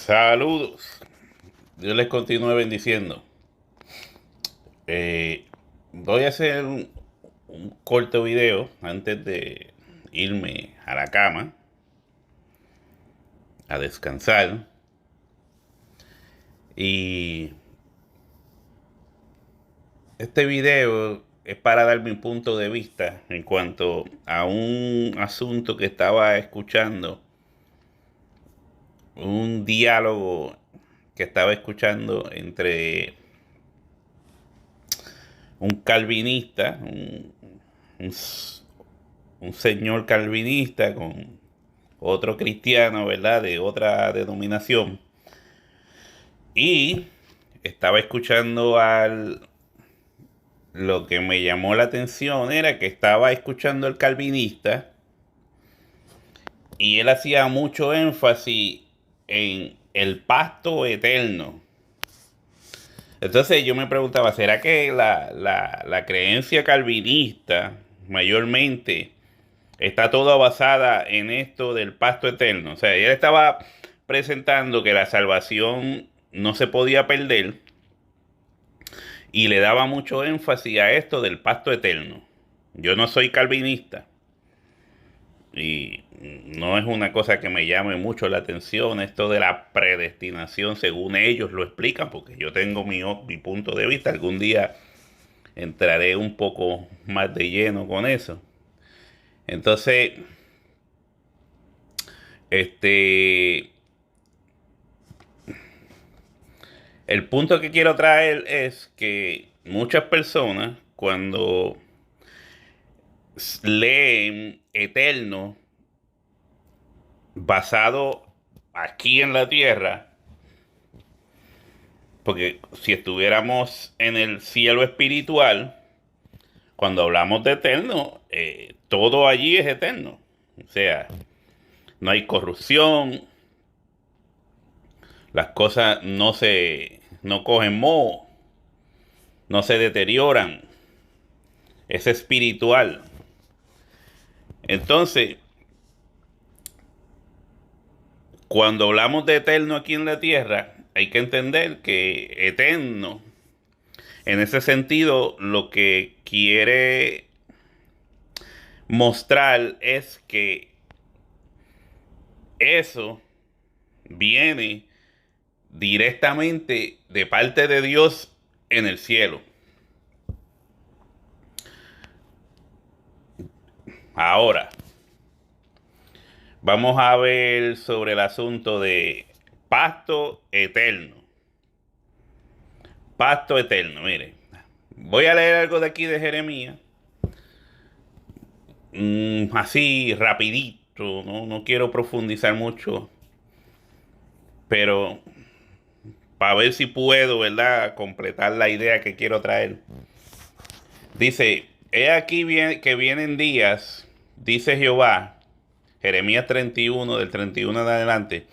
Saludos. Dios les continúe bendiciendo. Voy a hacer un corto video antes de irme a la cama a descansar. Y este video es para dar mi punto de vista en cuanto a un asunto que estaba escuchando, un diálogo que estaba escuchando entre un calvinista, un, un señor calvinista con otro cristiano, ¿verdad? De otra denominación. Y estaba escuchando al... Lo que me llamó la atención era que estaba escuchando al calvinista y él hacía mucho énfasis en el pacto eterno. Entonces yo me preguntaba, ¿será que la creencia calvinista mayormente está toda basada en esto del pacto eterno? O sea, él estaba presentando que la salvación no se podía perder y le daba mucho énfasis a esto del pacto eterno. Yo no soy calvinista y no es una cosa que me llame mucho la atención esto de la predestinación según ellos lo explican, porque yo tengo mi punto de vista. Algún día entraré un poco más de lleno con eso. Entonces, este, el punto que quiero traer es que muchas personas cuando leen eterno basado aquí en la tierra, porque si estuviéramos en el cielo espiritual, cuando hablamos de eterno, todo allí es eterno. O sea, no hay corrupción, las cosas no cogen moho, no se deterioran, es espiritual. Entonces, cuando hablamos de eterno aquí en la tierra, hay que entender que eterno, en ese sentido, lo que quiere mostrar es que eso viene directamente de parte de Dios en el cielo. Ahora, vamos a ver sobre el asunto de pacto eterno. Pacto eterno, mire. Voy a leer algo de aquí de Jeremías. Así, rapidito. No quiero profundizar mucho. Pero para ver si puedo, ¿verdad? Completar la idea que quiero traer. Dice, he aquí que vienen días, dice Jehová, Jeremías 31, del 31 en adelante.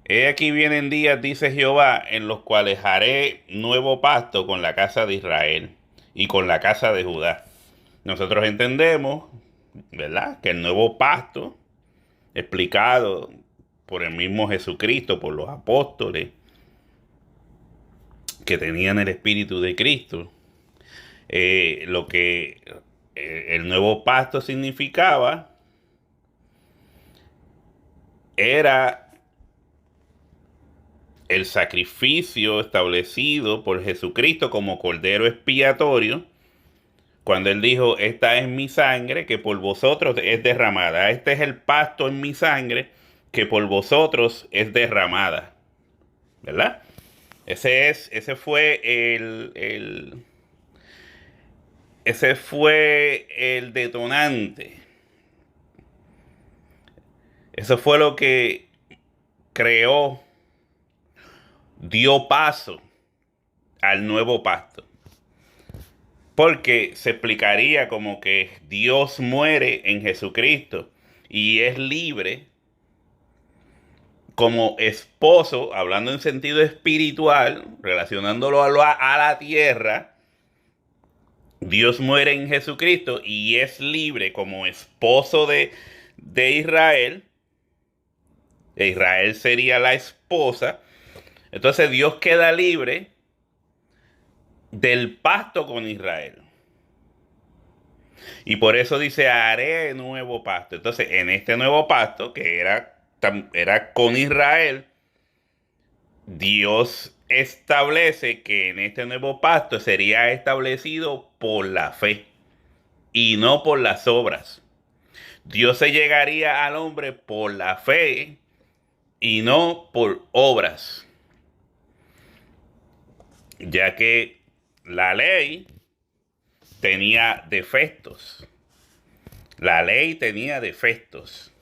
He aquí vienen días, dice Jehová, en los cuales haré nuevo pacto con la casa de Israel y con la casa de Judá. Nosotros entendemos, ¿verdad?, que el nuevo pacto, explicado por el mismo Jesucristo, por los apóstoles que tenían el Espíritu de Cristo, lo que el nuevo pacto significaba era el sacrificio establecido por Jesucristo como cordero expiatorio, cuando él dijo, esta es mi sangre que por vosotros es derramada. Este es el pacto en mi sangre que por vosotros es derramada. ¿Verdad? Ese fue ese fue el detonante. Eso fue lo que creó, dio paso al nuevo pacto. Porque se explicaría como que Dios muere en Jesucristo y es libre como esposo, hablando en sentido espiritual, relacionándolo a la tierra. Dios muere en Jesucristo y es libre como esposo de Israel Israel sería la esposa. Entonces Dios queda libre del pacto con Israel. Y por eso dice, haré nuevo pacto. Entonces, en este nuevo pacto, que era con Israel, Dios establece que en este nuevo pacto sería establecido por la fe y no por las obras. Dios se llegaría al hombre por la fe y no por obras, ya que la ley tenía defectos. La ley tenía defectos.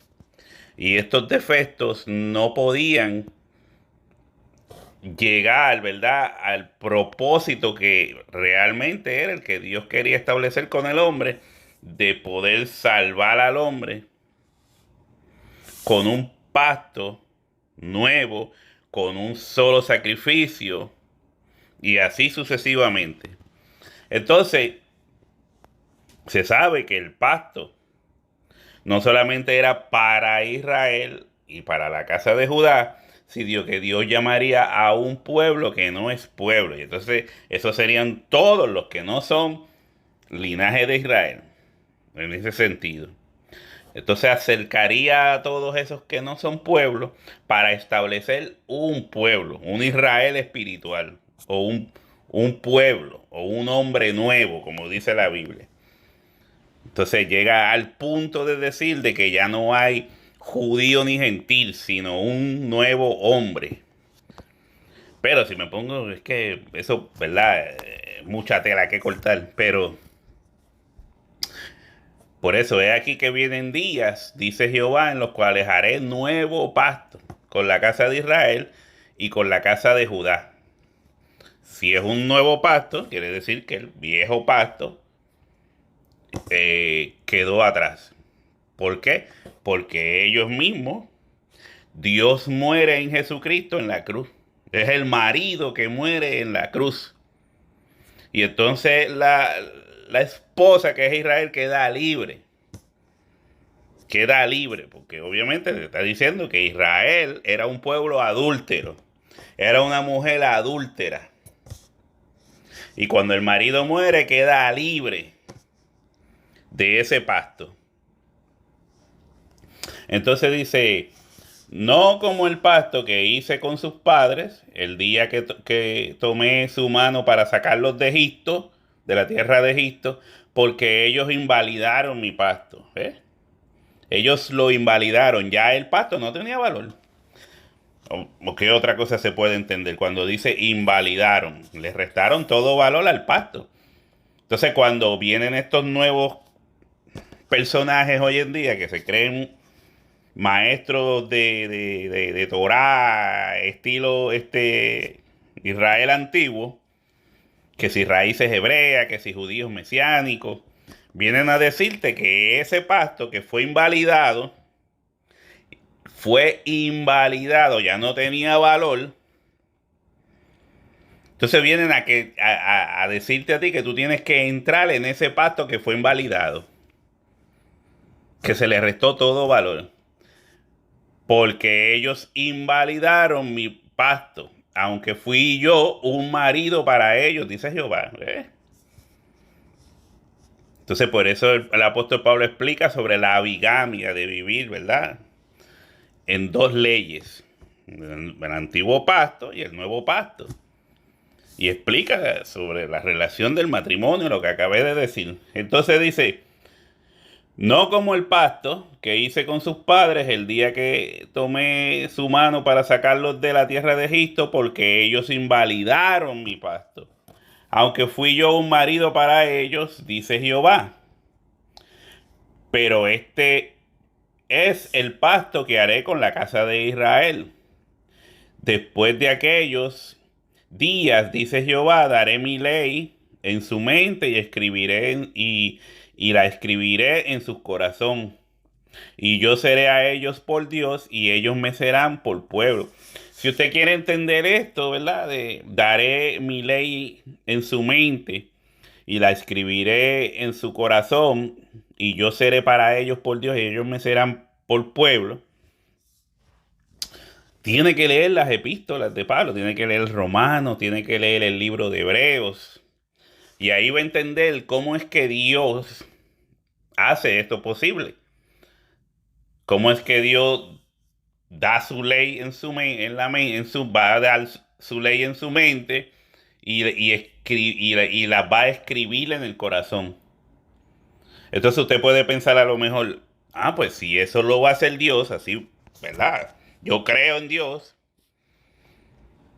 Y estos defectos no podían llegar, ¿verdad?, al propósito que realmente era el que Dios quería establecer con el hombre, de poder salvar al hombre con un pacto nuevo, con un solo sacrificio, y así sucesivamente. Entonces, se sabe que el pacto no solamente era para Israel y para la casa de Judá, sino que Dios llamaría a un pueblo que no es pueblo. Y entonces esos serían todos los que no son linaje de Israel, en ese sentido. Entonces acercaría a todos esos que no son pueblos para establecer un pueblo, un Israel espiritual, o un pueblo, o un hombre nuevo, como dice la Biblia. Entonces llega al punto de decir de que ya no hay judío ni gentil, sino un nuevo hombre. Pero si me pongo, es que eso, ¿verdad? Mucha tela que cortar. Pero por eso es aquí que vienen días, dice Jehová, en los cuales haré nuevo pacto con la casa de Israel y con la casa de Judá. Si es un nuevo pacto, quiere decir que el viejo pacto quedó atrás. ¿Por qué? Porque ellos mismos, Dios muere en Jesucristo en la cruz. Es el marido que muere en la cruz. Y entonces la esposa, que es Israel, queda libre. Queda libre, porque obviamente se está diciendo que Israel era un pueblo adúltero. Era una mujer adúltera. Y cuando el marido muere, queda libre de ese pacto. Entonces dice, no como el pacto que hice con sus padres el día que tomé su mano para sacarlos de Egipto, de la tierra de Egipto, porque ellos invalidaron mi pacto. ¿Eh? Ellos lo invalidaron, ya el pacto no tenía valor. ¿O qué otra cosa se puede entender cuando dice invalidaron? Le restaron todo valor al pacto. Entonces cuando vienen estos nuevos personajes hoy en día que se creen maestros de Torah, estilo Israel antiguo, que si raíces hebreas, que si judíos mesiánicos, vienen a decirte que ese pacto que fue invalidado, ya no tenía valor. Entonces vienen a decirte a ti que tú tienes que entrar en ese pacto que fue invalidado, que se le restó todo valor. Porque ellos invalidaron mi pacto, aunque fui yo un marido para ellos, dice Jehová. Entonces, por eso el apóstol Pablo explica sobre la bigamia de vivir, ¿verdad? En dos leyes, el antiguo pacto y el nuevo pacto. Y explica sobre la relación del matrimonio, lo que acabé de decir. Entonces dice, no como el pacto que hice con sus padres el día que tomé su mano para sacarlos de la tierra de Egipto, porque ellos invalidaron mi pacto. Aunque fui yo un marido para ellos, dice Jehová. Pero este es el pacto que haré con la casa de Israel. Después de aquellos días, dice Jehová, daré mi ley en su mente y y la escribiré en su corazón. Y yo seré a ellos por Dios y ellos me serán por pueblo. Si usted quiere entender esto, ¿verdad? Daré mi ley en su mente y la escribiré en su corazón y yo seré para ellos por Dios y ellos me serán por pueblo. tiene que leer las epístolas de Pablo, tiene que leer Romanos, tiene que leer el libro de Hebreos. Y ahí va a entender cómo es que Dios hace esto posible. Cómo es que Dios da su ley en su va a dar su ley en su mente y la va a escribir en el corazón. Entonces usted puede pensar a lo mejor, pues si eso lo va a hacer Dios, así, ¿verdad? Yo creo en Dios,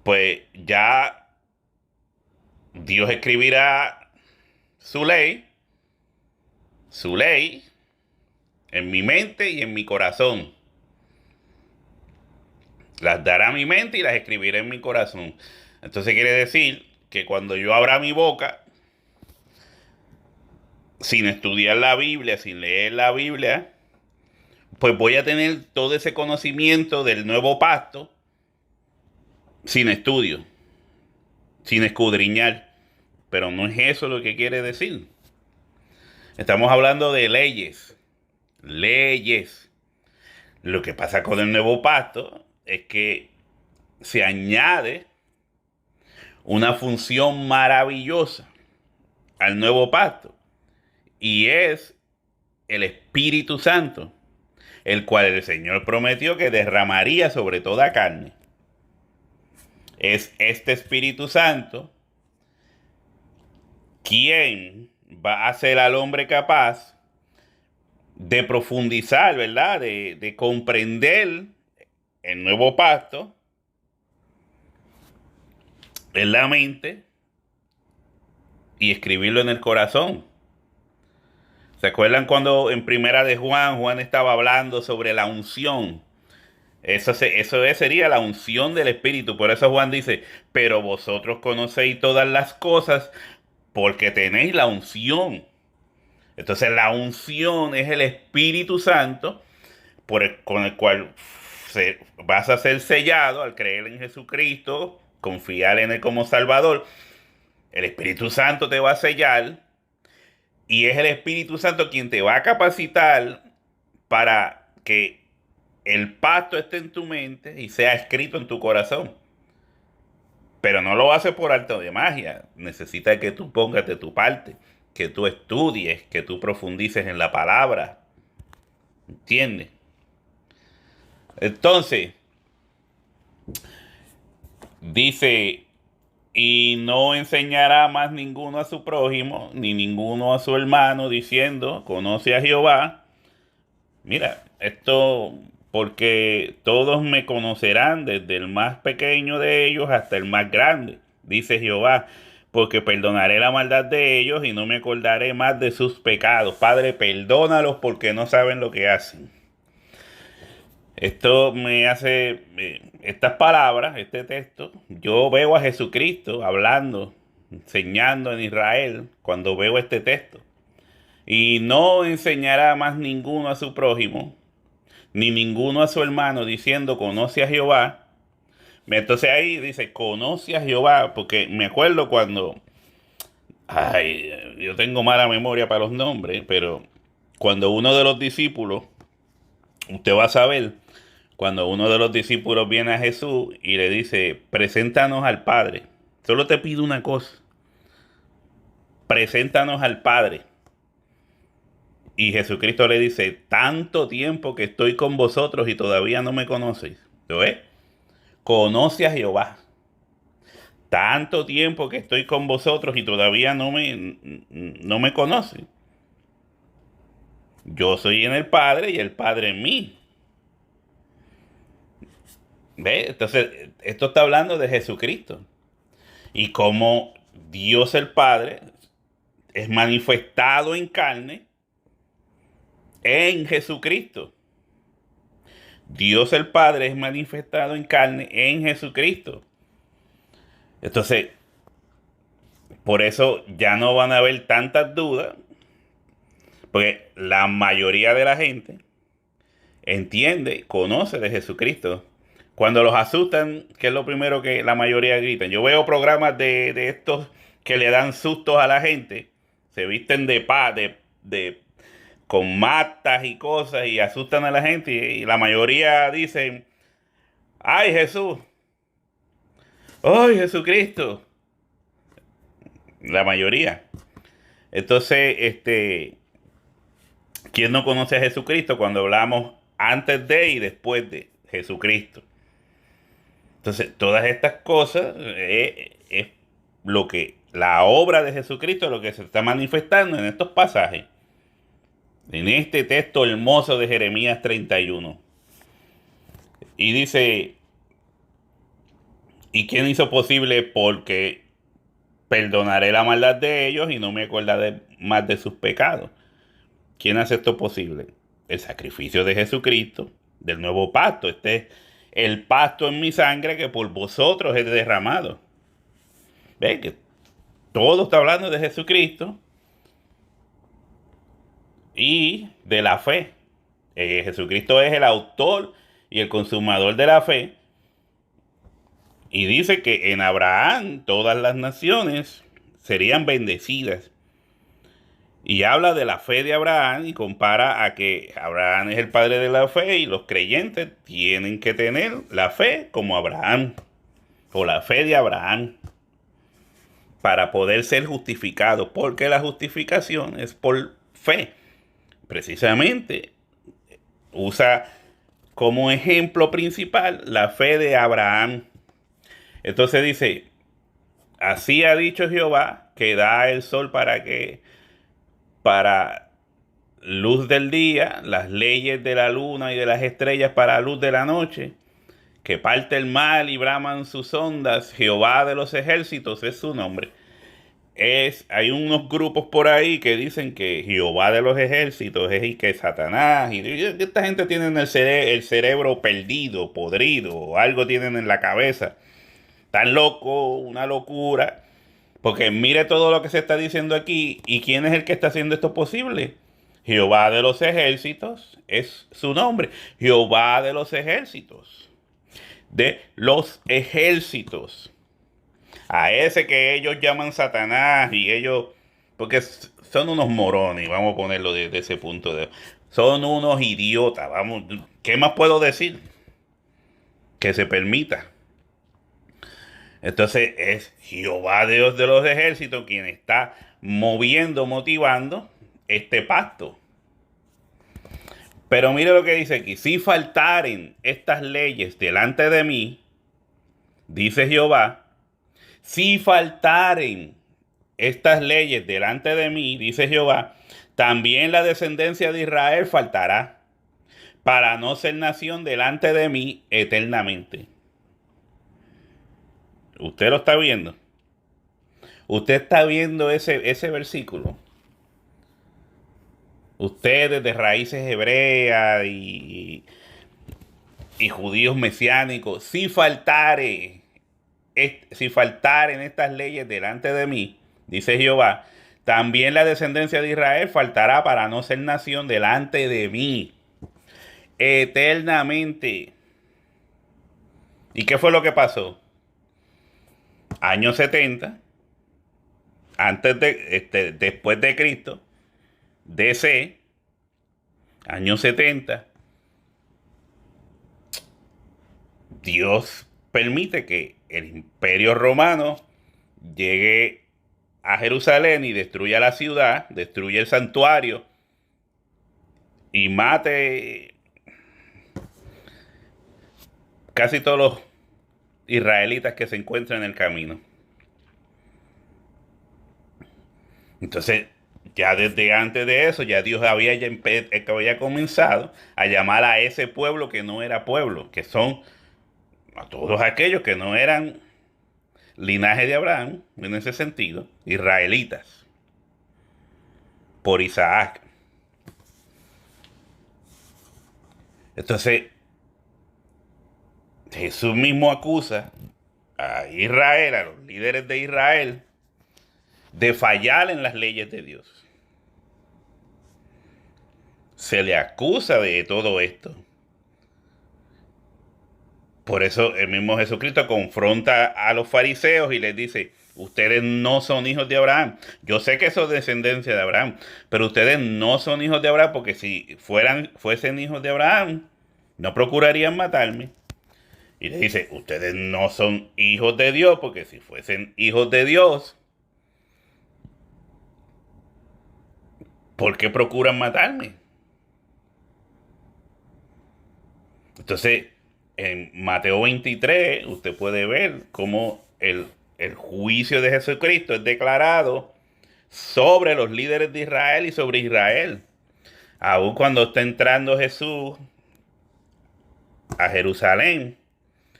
pues ya Dios escribirá su ley en mi mente y en mi corazón. Las dará a mi mente y las escribiré en mi corazón. Entonces quiere decir que cuando yo abra mi boca, sin estudiar la Biblia, sin leer la Biblia, pues voy a tener todo ese conocimiento del nuevo pacto sin estudio, sin escudriñar. Pero no es eso lo que quiere decir. Estamos hablando de leyes. Leyes. Lo que pasa con el nuevo pacto es que se añade una función maravillosa al nuevo pacto. Y es el Espíritu Santo, el cual el Señor prometió que derramaría sobre toda carne. Es este Espíritu Santo quien va a hacer al hombre capaz de profundizar, ¿verdad? De comprender el nuevo pacto en la mente y escribirlo en el corazón. ¿Se acuerdan cuando en primera de Juan estaba hablando sobre la unción? Sería la unción del Espíritu. Por eso Juan dice, pero vosotros conocéis todas las cosas porque tenéis la unción. Entonces la unción es el Espíritu Santo con el cual vas a ser sellado al creer en Jesucristo, confiar en Él como Salvador. El Espíritu Santo te va a sellar y es el Espíritu Santo quien te va a capacitar para que el pacto esté en tu mente y sea escrito en tu corazón. Pero no lo hace por arte de magia. Necesita que tú pongas de tu parte, que tú estudies, que tú profundices en la palabra. ¿Entiendes? Entonces, dice, y no enseñará más ninguno a su prójimo, ni ninguno a su hermano, diciendo, conoce a Jehová. Mira, esto porque todos me conocerán, desde el más pequeño de ellos hasta el más grande, dice Jehová, porque perdonaré la maldad de ellos y no me acordaré más de sus pecados. Padre, perdónalos porque no saben lo que hacen. Esto me hace, estas palabras, este texto, yo veo a Jesucristo hablando, enseñando en Israel cuando veo este texto. Y no enseñará más ninguno a su prójimo, ni ninguno a su hermano, diciendo, conoce a Jehová. Entonces ahí dice, conoce a Jehová, porque me acuerdo cuando, yo tengo mala memoria para los nombres, pero cuando uno de los discípulos, usted va a saber, cuando uno de los discípulos viene a Jesús y le dice, preséntanos al Padre. Solo te pido una cosa, preséntanos al Padre. Y Jesucristo le dice, tanto tiempo que estoy con vosotros y todavía no me conocéis. ¿Lo ves? Conoce a Jehová. Tanto tiempo que estoy con vosotros y todavía no me conocen. Yo soy en el Padre y el Padre en mí. ¿Ves? Entonces, esto está hablando de Jesucristo. Y cómo Dios el Padre es manifestado en carne en Jesucristo. Dios el Padre es manifestado en carne en Jesucristo. Entonces, por eso ya no van a haber tantas dudas, porque la mayoría de la gente entiende, conoce de Jesucristo. Cuando los asustan, ¿qué es lo primero que la mayoría gritan? Yo veo programas de estos que le dan sustos a la gente, se visten de paz, con matas y cosas y asustan a la gente y la mayoría dicen, ¡Ay, Jesús! ¡Ay, Jesucristo! La mayoría. Entonces, ¿quién no conoce a Jesucristo cuando hablamos antes de y después de Jesucristo? Entonces, todas estas cosas es lo que la obra de Jesucristo, lo que se está manifestando en estos pasajes, en este texto hermoso de Jeremías 31. Y dice, ¿y quién hizo posible? Porque perdonaré la maldad de ellos y no me acordaré más de sus pecados. ¿Quién hace esto posible? El sacrificio de Jesucristo, del nuevo pacto. Este es el pacto en mi sangre que por vosotros es derramado. ¿Ven? Que todo está hablando de Jesucristo y de la fe. Jesucristo es el autor y el consumador de la fe. Y dice que en Abraham todas las naciones serían bendecidas. Y habla de la fe de Abraham y compara a que Abraham es el padre de la fe y los creyentes tienen que tener la fe como Abraham, o la fe de Abraham, para poder ser justificados, porque la justificación es por fe. Precisamente usa como ejemplo principal la fe de Abraham. Entonces dice, así ha dicho Jehová, que da el sol para luz del día, las leyes de la luna y de las estrellas para luz de la noche, que parte el mar y braman sus ondas, Jehová de los ejércitos es su nombre. Hay unos grupos por ahí que dicen que Jehová de los ejércitos es y que Satanás, y esta gente tiene el cerebro perdido, podrido, o algo tienen en la cabeza, tan loco, una locura. Porque mire todo lo que se está diciendo aquí. ¿Y quién es el que está haciendo esto posible? Jehová de los ejércitos es su nombre. Jehová de los ejércitos. De los ejércitos. A ese que ellos llaman Satanás y ellos... Porque son unos morones, vamos a ponerlo desde ese punto de... Son unos idiotas, vamos... ¿Qué más puedo decir? Que se permita. Entonces es Jehová Dios de los ejércitos quien está motivando este pacto. Pero mire lo que dice aquí. Si faltaren estas leyes delante de mí, dice Jehová, si faltaren estas leyes delante de mí, dice Jehová, también la descendencia de Israel faltará, para no ser nación delante de mí eternamente. ¿Usted lo está viendo? ¿Usted está viendo ese versículo? Ustedes de raíces hebreas y judíos mesiánicos, si faltaren estas leyes delante de mí, dice Jehová, también la descendencia de Israel faltará para no ser nación delante de mí eternamente. ¿Y qué fue lo que pasó? Años 70, después de Cristo, DC, años 70, Dios permite que el Imperio Romano llegue a Jerusalén y destruya la ciudad, destruye el santuario y mate casi todos los israelitas que se encuentran en el camino. Entonces, ya desde antes de eso, ya Dios había comenzado a llamar a ese pueblo que no era pueblo, que son a todos aquellos que no eran linaje de Abraham, en ese sentido, israelitas, por Isaac. Entonces, Jesús mismo acusa a Israel, a los líderes de Israel, de fallar en las leyes de Dios. Se le acusa de todo esto. Por eso el mismo Jesucristo confronta a los fariseos y les dice, ustedes no son hijos de Abraham. Yo sé que son descendencia de Abraham, pero ustedes no son hijos de Abraham porque si fuesen hijos de Abraham, no procurarían matarme. Y le dice, ustedes no son hijos de Dios, porque si fuesen hijos de Dios, ¿por qué procuran matarme? Entonces, en Mateo 23, usted puede ver cómo el juicio de Jesucristo es declarado sobre los líderes de Israel y sobre Israel. Aún cuando está entrando Jesús a Jerusalén,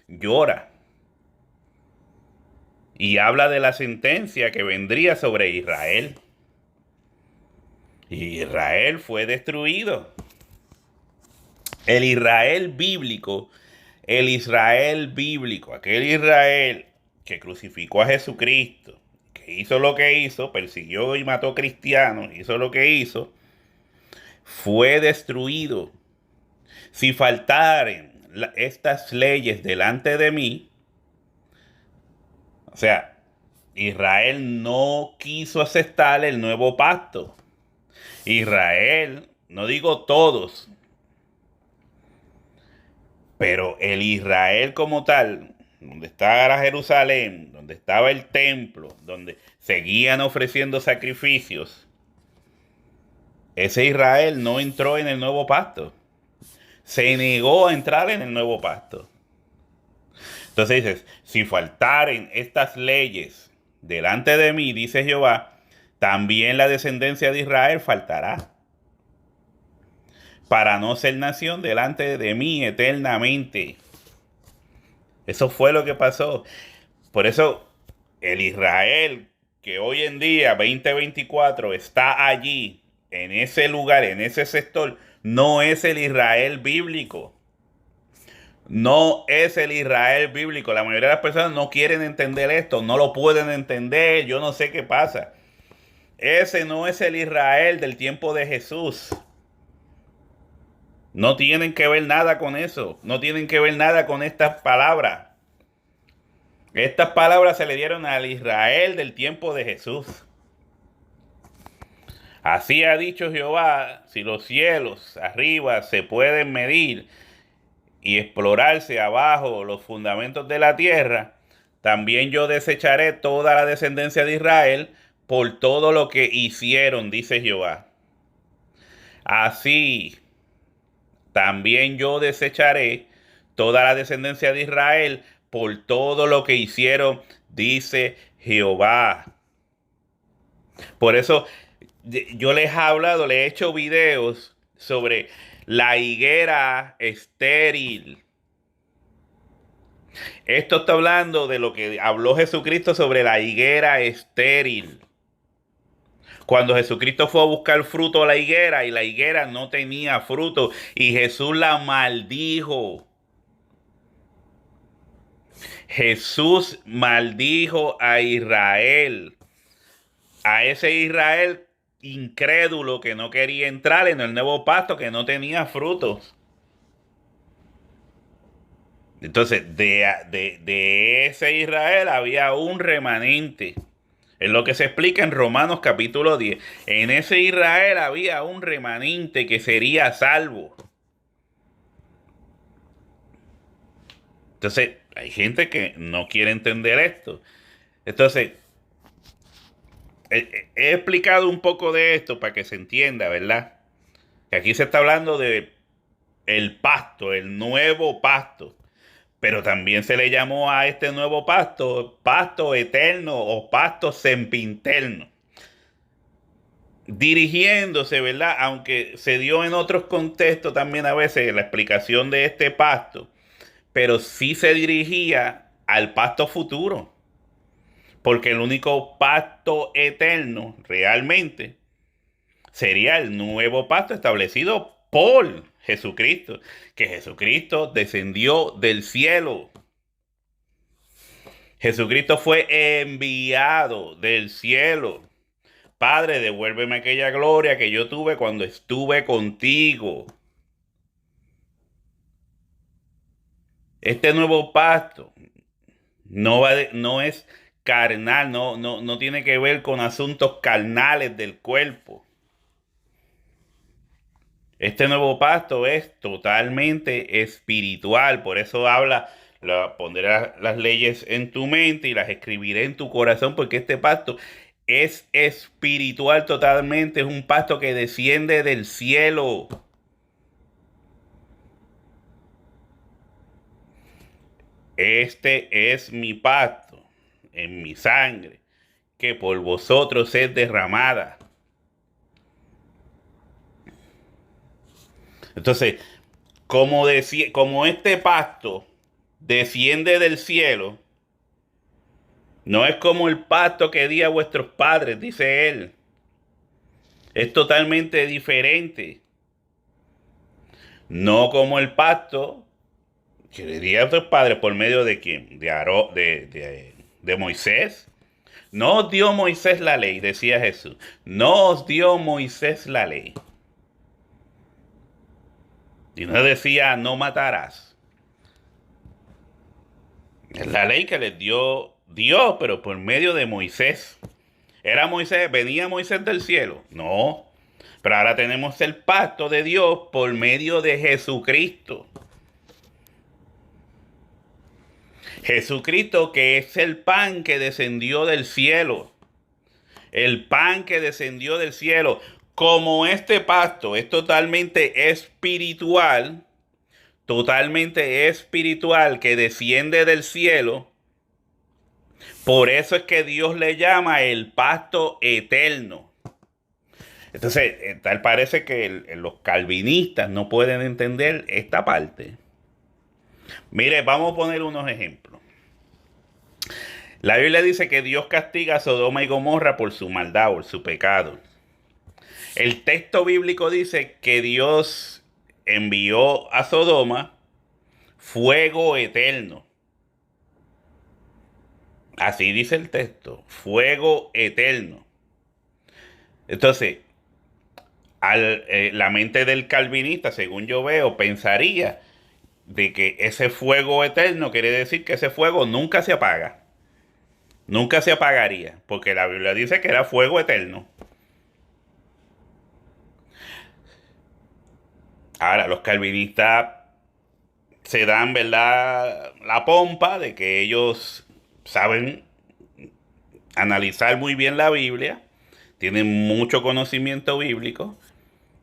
llora y habla de la sentencia que vendría sobre Israel. Y Israel fue destruido. El Israel bíblico, aquel Israel que crucificó a Jesucristo, que hizo lo que hizo, persiguió y mató cristianos, hizo lo que hizo, fue destruido. Si faltaren estas leyes delante de mí, o sea, Israel no quiso aceptar el nuevo pacto. Israel, no digo todos, pero el Israel como tal, donde estaba Jerusalén, donde estaba el templo, donde seguían ofreciendo sacrificios, ese Israel no entró en el nuevo pacto. Se negó a entrar en el nuevo pacto. Entonces dices, si faltaren estas leyes delante de mí, dice Jehová, también la descendencia de Israel faltará, para no ser nación delante de mí eternamente. Eso fue lo que pasó. Por eso el Israel que hoy en día, 2024, está allí, en ese lugar, en ese sector, no es el Israel bíblico. No es el Israel bíblico. La mayoría de las personas no quieren entender esto, no lo pueden entender, yo no sé qué pasa. Ese no es el Israel del tiempo de Jesús. No tienen que ver nada con eso, no tienen que ver nada con estas palabras. Estas palabras se le dieron al Israel del tiempo de Jesús. Así ha dicho Jehová, si los cielos arriba se pueden medir y explorarse abajo los fundamentos de la tierra, también yo desecharé toda la descendencia de Israel por todo lo que hicieron, dice Jehová. Así también yo desecharé toda la descendencia de Israel por todo lo que hicieron, dice Jehová. Por eso yo les he hablado, les he hecho videos sobre la higuera estéril. Esto está hablando de lo que habló Jesucristo sobre la higuera estéril. Cuando Jesucristo fue a buscar fruto a la higuera y la higuera no tenía fruto y Jesús la maldijo. Jesús maldijo a Israel, a ese Israel incrédulo que no quería entrar en el nuevo pacto, que no tenía frutos. Entonces, de ese Israel había un remanente. Es lo que se explica en Romanos capítulo 10. En ese Israel había un remanente que sería salvo. Entonces, hay gente que no quiere entender esto. Entonces, he explicado un poco de esto para que se entienda, ¿verdad? Que aquí se está hablando de el pacto, el nuevo pacto. Pero también se le llamó a este nuevo pacto, pacto eterno o pacto sempiterno. Dirigiéndose, ¿verdad? Aunque se dio en otros contextos también a veces la explicación de este pacto, pero sí se dirigía al pacto futuro. Porque el único pacto eterno realmente sería el nuevo pacto establecido por Jesucristo, que Jesucristo descendió del cielo. Jesucristo fue enviado del cielo. Padre, devuélveme aquella gloria que yo tuve cuando estuve contigo. Este nuevo pacto no es carnal, no tiene que ver con asuntos carnales del cuerpo. Este nuevo pacto es totalmente espiritual, por eso habla Pondré las leyes en tu mente y las escribiré en tu corazón, porque este pacto es espiritual totalmente, es un pacto que desciende del cielo. Este es mi pacto en mi sangre, que por vosotros es derramada. Entonces, como este pacto desciende del cielo, no es como el pacto que di a vuestros padres, dice él. Es totalmente diferente. No como el pacto que le di a vuestros padres por medio de quién? De Moisés. No os dio Moisés la ley, decía Jesús. No os dio Moisés la ley. Y no decía, no matarás. Es la ley que les dio Dios, pero por medio de Moisés. ¿Era Moisés? ¿Venía Moisés del cielo? No. Pero ahora tenemos el pacto de Dios por medio de Jesucristo. Jesucristo, que es el pan que descendió del cielo. El pan que descendió del cielo. Como este pacto es totalmente espiritual, que desciende del cielo, por eso es que Dios le llama el pacto eterno. Entonces, tal parece que los calvinistas no pueden entender esta parte. Mire, vamos a poner unos ejemplos. La Biblia dice que Dios castiga a Sodoma y Gomorra por su maldad, por su pecado. El texto bíblico dice que Dios envió a Sodoma fuego eterno. Así dice el texto, fuego eterno. Entonces, la mente del calvinista, según yo veo, pensaría de que ese fuego eterno quiere decir que ese fuego nunca se apaga. Nunca se apagaría, porque la Biblia dice que era fuego eterno. Ahora, los calvinistas se dan, ¿verdad?, la pompa de que ellos saben analizar muy bien la Biblia, tienen mucho conocimiento bíblico,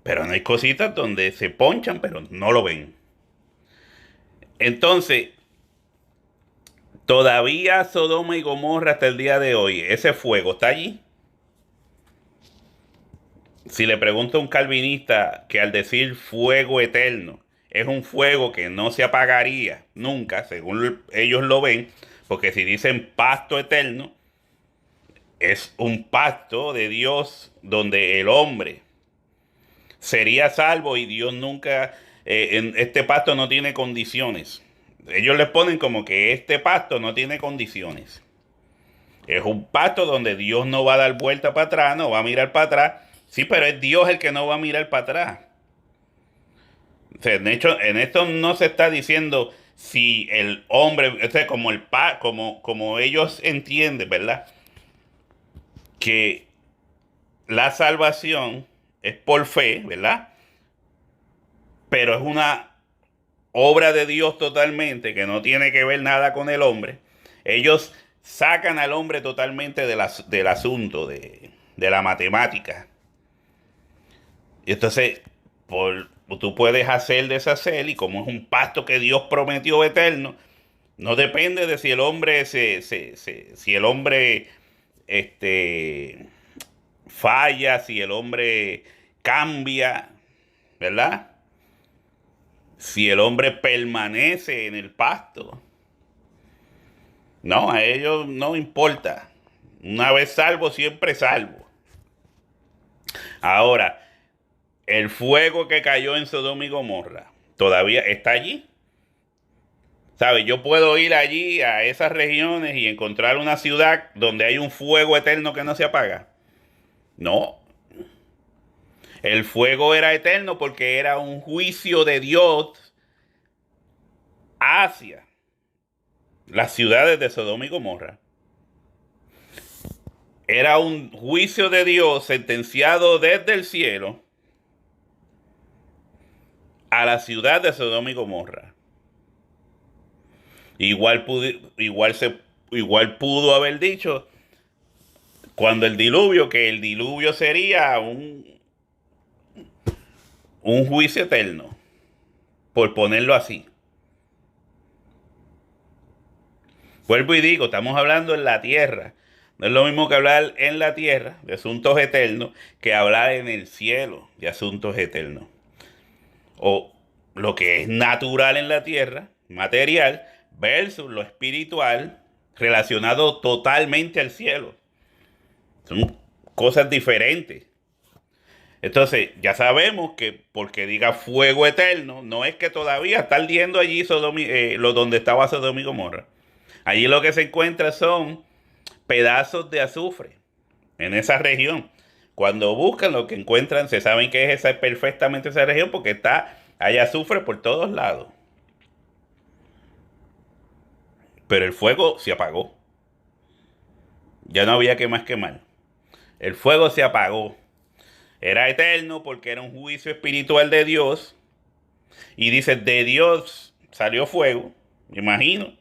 pero no hay cositas donde se ponchan, pero no lo ven. Entonces, todavía Sodoma y Gomorra hasta el día de hoy, ese fuego está allí. Si le pregunto a un calvinista que al decir fuego eterno es un fuego que no se apagaría nunca, según ellos lo ven, porque si dicen pacto eterno, es un pacto de Dios donde el hombre sería salvo y Dios nunca, en este pacto no tiene condiciones. Ellos les ponen como que este pacto no tiene condiciones. Es un pacto donde Dios no va a dar vuelta para atrás, no va a mirar para atrás. Sí, pero es Dios el que no va a mirar para atrás. O sea, de hecho, en esto no se está diciendo si el hombre, o sea, como ellos entienden, ¿verdad? Que la salvación es por fe, ¿verdad? Pero es una obra de Dios totalmente, que no tiene que ver nada con el hombre. Ellos sacan al hombre totalmente del asunto, de la matemática. Y entonces, tú puedes hacer, deshacer, y como es un pacto que Dios prometió eterno, no depende de si el hombre si el hombre falla, si el hombre cambia, ¿verdad? Si el hombre permanece en el pacto. No, a ellos no importa. Una vez salvo, siempre salvo. Ahora, el fuego que cayó en Sodoma y Gomorra todavía está allí. ¿Sabes? Yo puedo ir allí a esas regiones y encontrar una ciudad donde hay un fuego eterno que no se apaga. No. El fuego era eterno porque era un juicio de Dios hacia las ciudades de Sodoma y Gomorra. Era un juicio de Dios sentenciado desde el cielo a la ciudad de Sodoma y Gomorra. Igual pudo haber dicho cuando el diluvio, que el diluvio sería un juicio eterno, por ponerlo así. Vuelvo y digo, estamos hablando en la tierra. No es lo mismo que hablar en la tierra de asuntos eternos que hablar en el cielo de asuntos eternos. O lo que es natural en la tierra, material, versus lo espiritual relacionado totalmente al cielo. Son cosas diferentes. Entonces, ya sabemos que porque diga fuego eterno, no es que todavía está ardiendo allí donde estaba Sodoma y Gomorra. Allí lo que se encuentra son pedazos de azufre en esa región. Cuando buscan lo que encuentran, se saben que es perfectamente esa región porque hay azufre por todos lados. Pero el fuego se apagó. Ya no había que más quemar. El fuego se apagó. Era eterno porque era un juicio espiritual de Dios. Y dice, de Dios salió fuego, me imagino.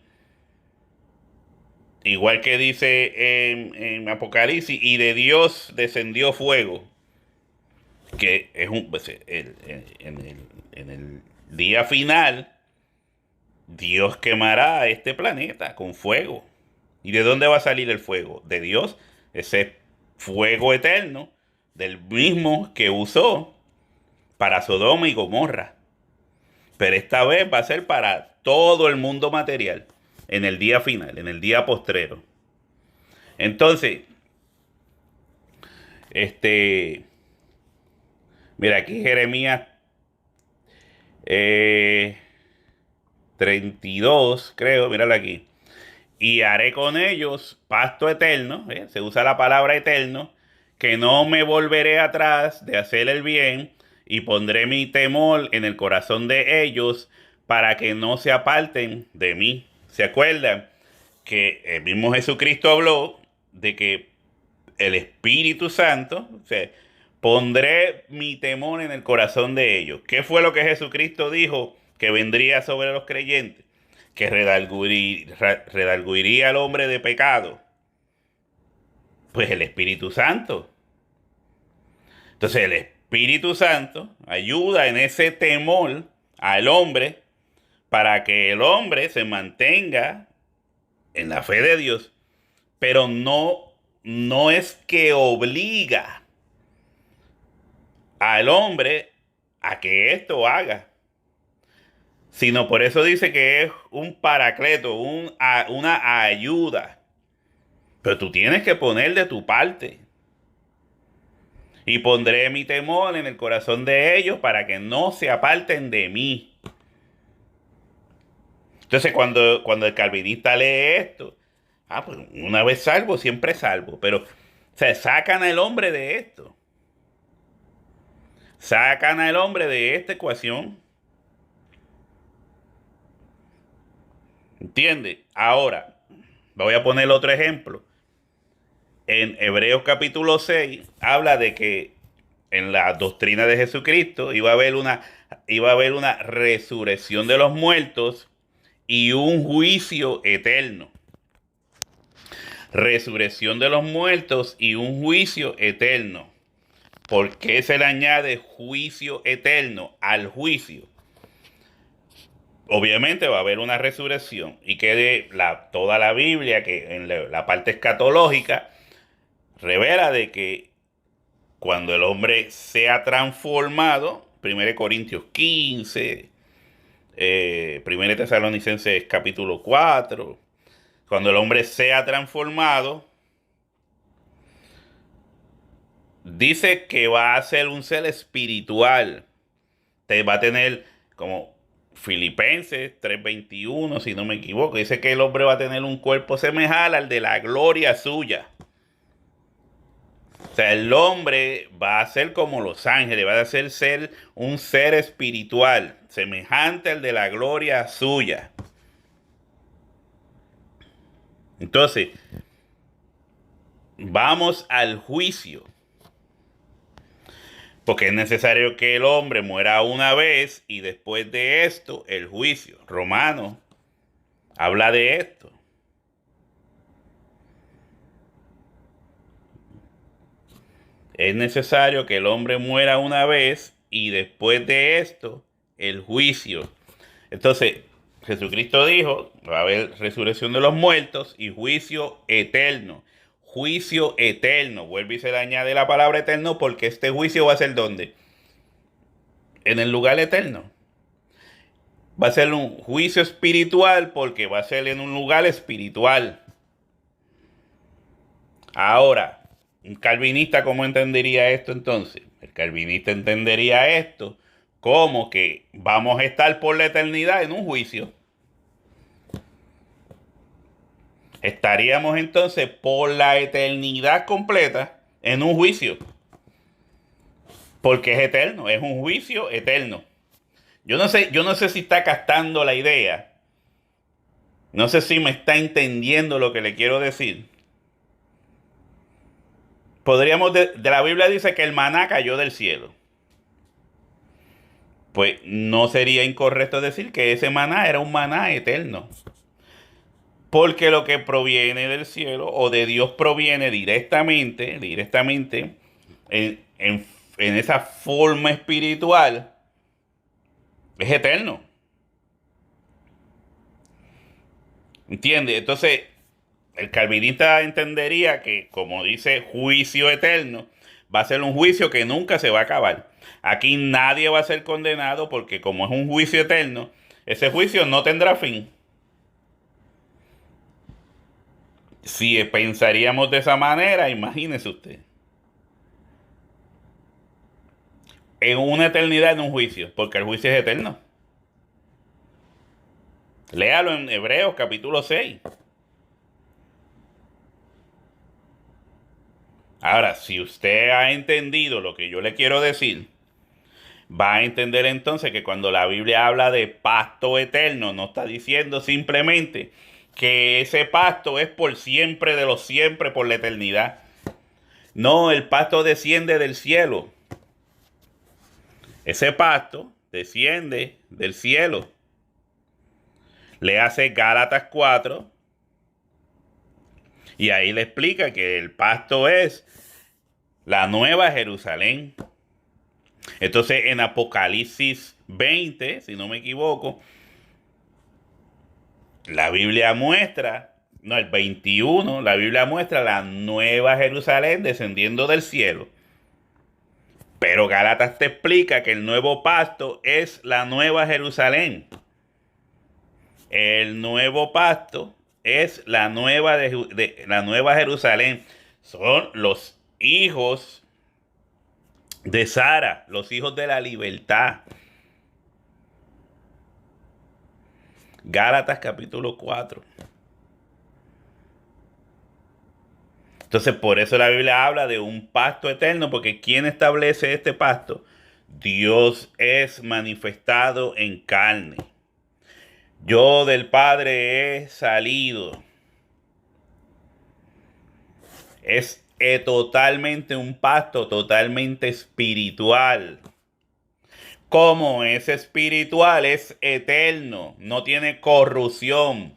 Igual que dice en Apocalipsis, y de Dios descendió fuego. Que es pues, en el día final, Dios quemará este planeta con fuego. ¿Y de dónde va a salir el fuego? De Dios, ese fuego eterno, del mismo que usó para Sodoma y Gomorra. Pero esta vez va a ser para todo el mundo material, en el día final, en el día postrero. Entonces, este, mira, aquí Jeremías 32, creo, míralo aquí. Y haré con ellos pacto eterno, se usa la palabra eterno, que no me volveré atrás de hacer el bien y pondré mi temor en el corazón de ellos para que no se aparten de mí. ¿Se acuerdan que el mismo Jesucristo habló de que el Espíritu Santo, o sea, pondré mi temor en el corazón de ellos? ¿Qué fue lo que Jesucristo dijo que vendría sobre los creyentes? Que redarguiría al hombre de pecado. Pues el Espíritu Santo. Entonces el Espíritu Santo ayuda en ese temor al hombre para que el hombre se mantenga en la fe de Dios, pero no es que obliga al hombre a que esto haga, sino por eso dice que es un paracleto, una ayuda. Pero tú tienes que poner de tu parte. Y pondré mi temor en el corazón de ellos para que no se aparten de mí. Entonces cuando el calvinista lee esto, pues una vez salvo, siempre salvo. Pero se sacan al hombre de esto. Sacan al hombre de esta ecuación. ¿Entiendes? Ahora, voy a poner otro ejemplo. En Hebreos capítulo 6 habla de que en la doctrina de Jesucristo iba a haber una resurrección de los muertos y un juicio eterno. Resurrección de los muertos y un juicio eterno. ¿Por qué se le añade juicio eterno al juicio? Obviamente va a haber una resurrección y que toda la Biblia, que en la parte escatológica, revela de que cuando el hombre sea transformado, 1 Corintios 15, 1 Tesalonicenses capítulo 4, cuando el hombre sea transformado, dice que va a ser un ser espiritual. Te va a tener como Filipenses 3:21, si no me equivoco. Dice que el hombre va a tener un cuerpo semejante al de la gloria suya. O sea, el hombre va a ser como los ángeles, va a ser un ser espiritual, semejante al de la gloria suya. Entonces, vamos al juicio. Porque es necesario que el hombre muera una vez y después de esto el juicio. Romanos habla de esto. Es necesario que el hombre muera una vez y después de esto, el juicio. Entonces, Jesucristo dijo, va a haber resurrección de los muertos y juicio eterno. Juicio eterno. Vuelve y se le añade la palabra eterno porque este juicio va a ser ¿dónde? En el lugar eterno. Va a ser un juicio espiritual porque va a ser en un lugar espiritual. Ahora, un calvinista, ¿cómo entendería esto entonces? El calvinista entendería esto como que vamos a estar por la eternidad en un juicio. Estaríamos entonces por la eternidad completa en un juicio. Porque es eterno, es un juicio eterno. Yo no sé si está captando la idea. No sé si me está entendiendo lo que le quiero decir. Podríamos, de la Biblia dice que el maná cayó del cielo. Pues no sería incorrecto decir que ese maná era un maná eterno. Porque lo que proviene del cielo o de Dios proviene directamente en, en, en esa forma espiritual, es eterno. ¿Entiendes? Entonces, el calvinista entendería que, como dice juicio eterno, va a ser un juicio que nunca se va a acabar. Aquí nadie va a ser condenado porque como es un juicio eterno, ese juicio no tendrá fin. Si pensaríamos de esa manera, imagínese usted. En una eternidad en un juicio, porque el juicio es eterno. Léalo en Hebreos capítulo 6. Ahora, si usted ha entendido lo que yo le quiero decir, va a entender entonces que cuando la Biblia habla de pacto eterno, no está diciendo simplemente que ese pacto es por siempre de los siempre, por la eternidad. No, el pacto desciende del cielo. Ese pacto desciende del cielo. Le hace Gálatas 4 y ahí le explica que el pacto es la nueva Jerusalén. Entonces en Apocalipsis 20, si no me equivoco, la Biblia muestra, no, el 21, la Biblia muestra la nueva Jerusalén descendiendo del cielo. Pero Gálatas te explica que el nuevo pacto es la nueva Jerusalén. El nuevo pacto es la nueva, la nueva Jerusalén. Son los hijos de Sara, los hijos de la libertad. Gálatas capítulo 4. Entonces, por eso la Biblia habla de un pacto eterno, porque ¿quién establece este pacto? Dios es manifestado en carne. Yo del Padre he salido. Es totalmente un pacto, totalmente espiritual. Como es espiritual, es eterno, no tiene corrupción.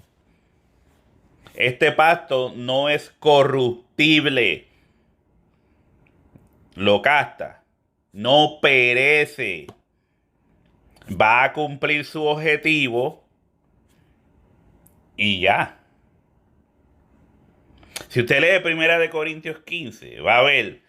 Este pacto no es corruptible. Lo casta, no perece. Va a cumplir su objetivo y ya. Si usted lee 1 Corintios 15, va a ver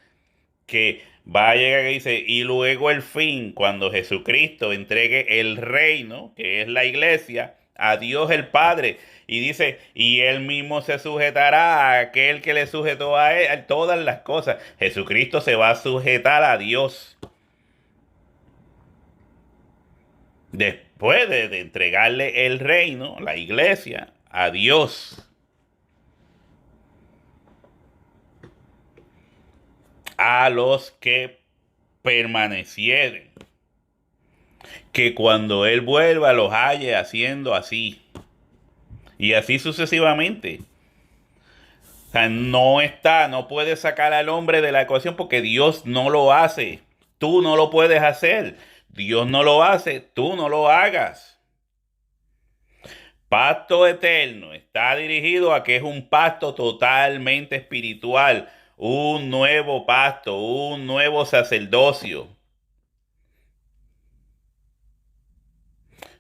que va a llegar y dice, y luego el fin, cuando Jesucristo entregue el reino, que es la iglesia, a Dios el Padre. Y dice, y él mismo se sujetará a aquel que le sujetó a él todas las cosas. Jesucristo se va a sujetar a Dios. Después de entregarle el reino, la iglesia, a Dios. A los que permanecieren. Que cuando Él vuelva los halle haciendo así. Y así sucesivamente. O sea, no puedes sacar al hombre de la ecuación porque Dios no lo hace. Tú no lo puedes hacer. Dios no lo hace, tú no lo hagas. Pacto eterno está dirigido a que es un pacto totalmente espiritual, un nuevo pacto, un nuevo sacerdocio,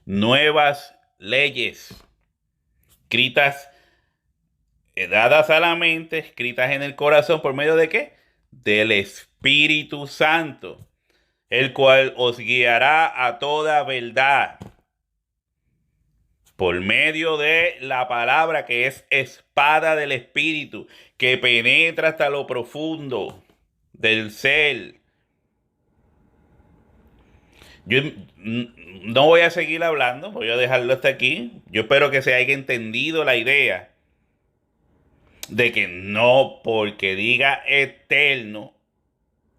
nuevas leyes, escritas, dadas a la mente, escritas en el corazón, ¿por medio de qué? Del Espíritu Santo, el cual os guiará a toda verdad por medio de la palabra que es espada del Espíritu, que penetra hasta lo profundo del ser. Yo no voy a seguir hablando, voy a dejarlo hasta aquí. Yo espero que se haya entendido la idea de que no porque diga eterno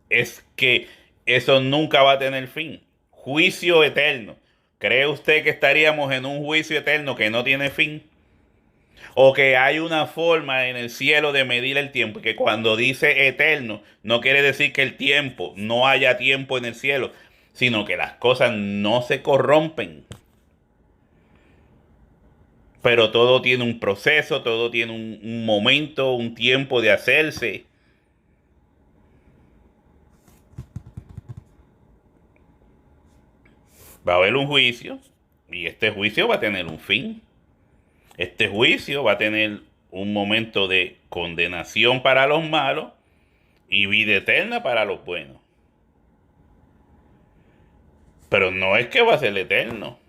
es que eso nunca va a tener fin. Juicio eterno. ¿Cree usted que estaríamos en un juicio eterno que no tiene fin? ¿O que hay una forma en el cielo de medir el tiempo? Y que cuando dice eterno, no quiere decir que el tiempo, no haya tiempo en el cielo, sino que las cosas no se corrompen. Pero todo tiene un proceso, todo tiene un momento, un tiempo de hacerse. Va a haber un juicio y este juicio va a tener un fin. Este juicio va a tener un momento de condenación para los malos y vida eterna para los buenos. Pero no es que va a ser eterno.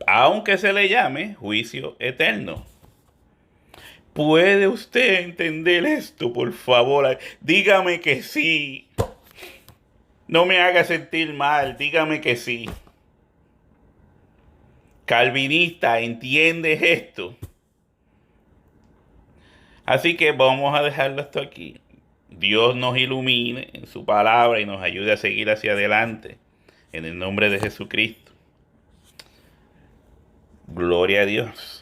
Aunque se le llame juicio eterno. ¿Puede usted entender esto, por favor? Dígame que sí. No me haga sentir mal, dígame que sí. Calvinista, ¿entiendes esto? Así que vamos a dejarlo hasta aquí. Dios nos ilumine en su palabra y nos ayude a seguir hacia adelante. En el nombre de Jesucristo. Gloria a Dios.